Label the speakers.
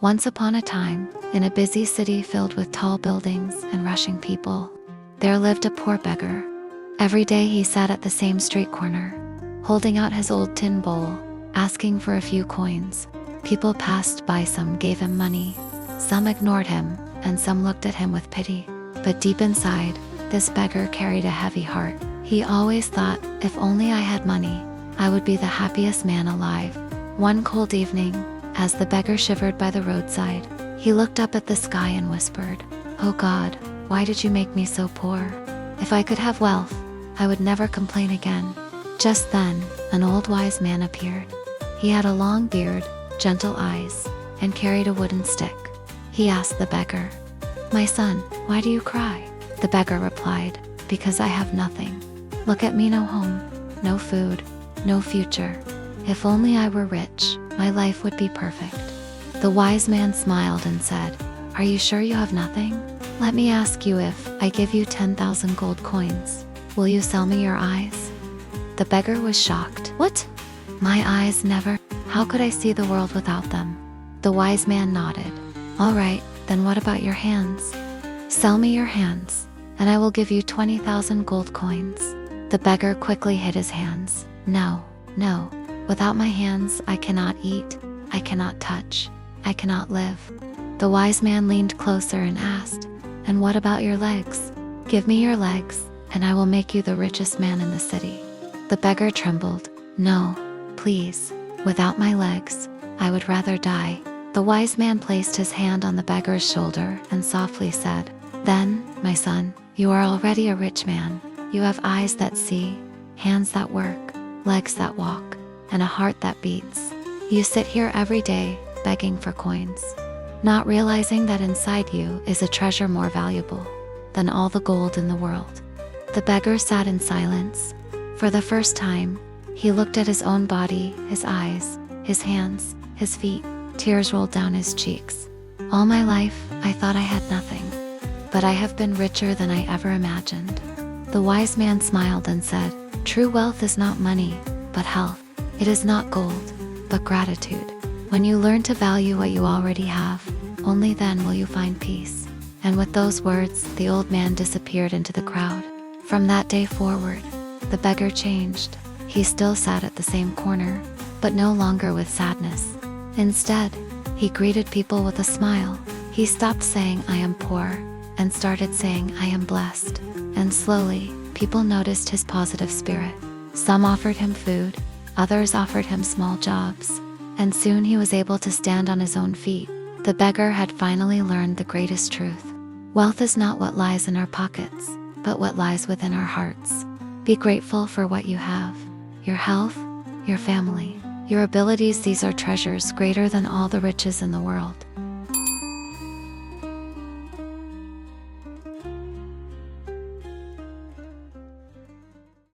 Speaker 1: Once upon a time, in a busy city filled with tall buildings and rushing people, there lived a poor beggar. Every day he sat at the same street corner, holding out his old tin bowl, asking for a few coins. People passed by, some gave him money, some ignored him, and some looked at him with pity. But deep inside, this beggar carried a heavy heart. He always thought, if only I had money, I would be the happiest man alive. One cold evening, as the beggar shivered by the roadside, he looked up at the sky and whispered, "Oh God, why did you make me so poor? If I could have wealth, I would never complain again." Just then, an old wise man appeared. He had a long beard, gentle eyes, and carried a wooden stick. He asked the beggar, "My son, why do you cry?" The beggar replied, "Because I have nothing. Look at me, no home, no food, no future. If only I were rich, my life would be perfect." The wise man smiled and said, "Are you sure you have nothing? Let me ask you, if I give you 10,000 gold coins, will you sell me your eyes?" The beggar was shocked. "What? My eyes? Never. How could I see the world without them?" The wise man nodded. "All right, then what about your hands? Sell me your hands, and I will give you 20,000 gold coins." The beggar quickly hid his hands. No. Without my hands, I cannot eat, I cannot touch, I cannot live." The wise man leaned closer and asked, "And what about your legs? Give me your legs, and I will make you the richest man in the city." The beggar trembled. "No, please, without my legs, I would rather die." The wise man placed his hand on the beggar's shoulder and softly said, "Then, my son, you are already a rich man. You have eyes that see, hands that work, legs that walk, and a heart that beats. You sit here every day, begging for coins, not realizing that inside you is a treasure more valuable than all the gold in the world." The beggar sat in silence. For the first time, he looked at his own body, his eyes, his hands, his feet. Tears rolled down his cheeks. "All my life, I thought I had nothing, but I have been richer than I ever imagined." The wise man smiled and said, "True wealth is not money, but health. It is not gold, but gratitude. When you learn to value what you already have, only then will you find peace." And with those words, the old man disappeared into the crowd. From that day forward, the beggar changed. He still sat at the same corner, but no longer with sadness. Instead, he greeted people with a smile. He stopped saying, "I am poor," and started saying, "I am blessed." And slowly, people noticed his positive spirit. Some offered him food, others offered him small jobs, and soon he was able to stand on his own feet. The beggar had finally learned the greatest truth. Wealth is not what lies in our pockets, but what lies within our hearts. Be grateful for what you have: your health, your family, your abilities. These are treasures greater than all the riches in the world.